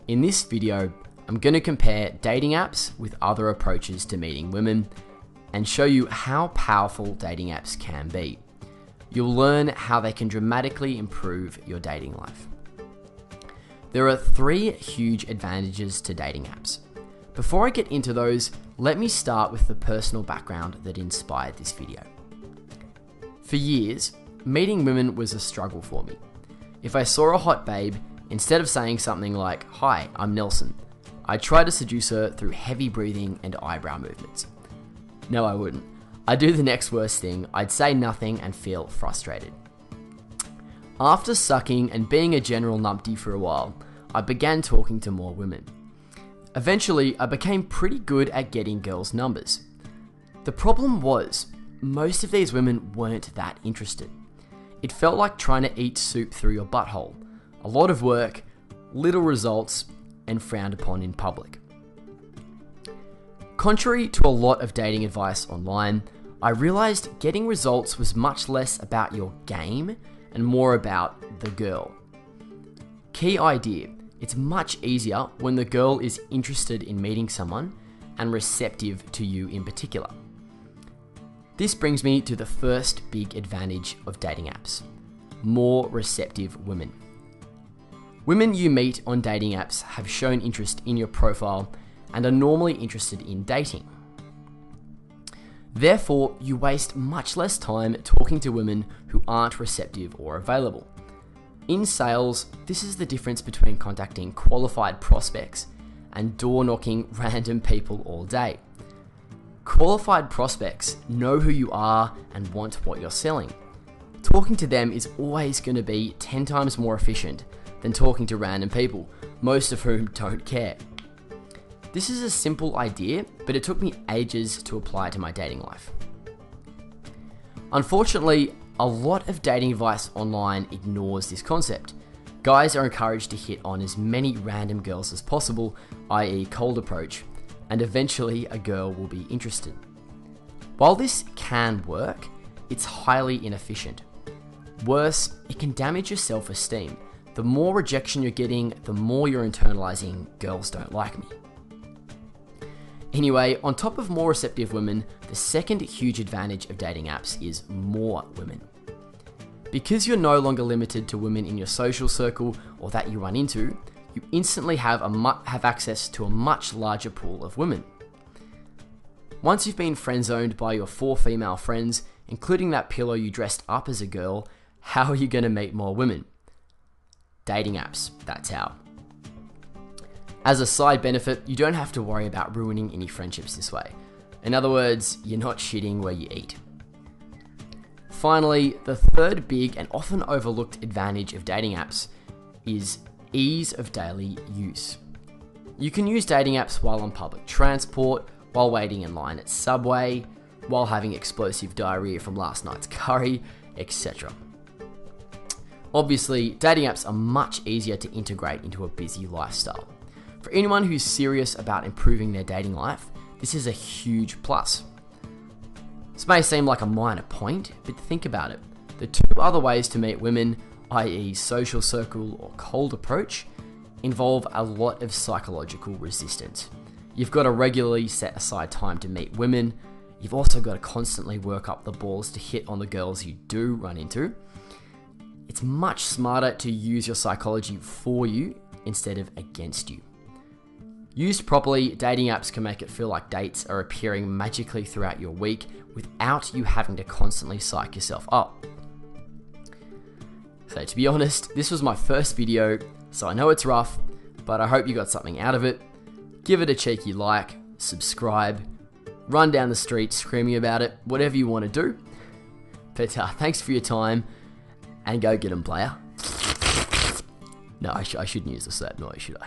In this video, I'm going to compare dating apps with other approaches to meeting women and show you how powerful dating apps can be. You'll learn how they can dramatically improve your dating life. There are 3 huge advantages to dating apps. Before I get into those, let me start with the personal background that inspired this video. For years, meeting women was a struggle for me. If I saw a hot babe, instead of saying something like, "Hi, I'm Nelson," I'd try to seduce her through heavy breathing and eyebrow movements. No, I wouldn't. I'd do the next worst thing. I'd say nothing and feel frustrated. After sucking and being a general numpty for a while, I began talking to more women. Eventually, I became pretty good at getting girls' numbers. The problem was, most of these women weren't that interested. It felt like trying to eat soup through your butthole. A lot of work, little results, and frowned upon in public. Contrary to a lot of dating advice online, I realized getting results was much less about your game and more about the girl. Key idea: it's much easier when the girl is interested in meeting someone and receptive to you in particular. This brings me to the first big advantage of dating apps: more receptive women. Women you meet on dating apps have shown interest in your profile and are normally interested in dating. Therefore, you waste much less time talking to women who aren't receptive or available. In sales, this is the difference between contacting qualified prospects and door-knocking random people all day. Qualified prospects know who you are and want what you're selling. Talking to them is always going to be 10 times more efficient than talking to random people, most of whom don't care. This is a simple idea, but it took me ages to apply to my dating life. Unfortunately, a lot of dating advice online ignores this concept. Guys are encouraged to hit on as many random girls as possible, i.e. cold approach, and eventually a girl will be interested. While this can work, it's highly inefficient. Worse, it can damage your self-esteem. The more rejection you're getting, the more you're internalizing, "Girls don't like me." Anyway, on top of more receptive women, the second huge advantage of dating apps is more women. Because you're no longer limited to women in your social circle or that you run into, you instantly have access to a much larger pool of women. Once you've been friend-zoned by your 4 female friends, including that pillow you dressed up as a girl, how are you going to meet more women? Dating apps, that's how. As a side benefit, you don't have to worry about ruining any friendships this way. In other words, you're not shitting where you eat. Finally, the third big and often overlooked advantage of dating apps is ease of daily use. You can use dating apps while on public transport, while waiting in line at Subway, while having explosive diarrhea from last night's curry, etc. Obviously, dating apps are much easier to integrate into a busy lifestyle. For anyone who's serious about improving their dating life, this is a huge plus. This may seem like a minor point, but think about it. The 2 other ways to meet women, i.e. social circle or cold approach, involve a lot of psychological resistance. You've got to regularly set aside time to meet women. You've also got to constantly work up the balls to hit on the girls you do run into. It's much smarter to use your psychology for you instead of against you. Used properly, dating apps can make it feel like dates are appearing magically throughout your week without you having to constantly psych yourself up. So to be honest, this was my first video, so I know it's rough, but I hope you got something out of it. Give it a cheeky like, subscribe, run down the street screaming about it, whatever you want to do. But thanks for your time, and go get 'em, player. No, I shouldn't use the slap noise, should I?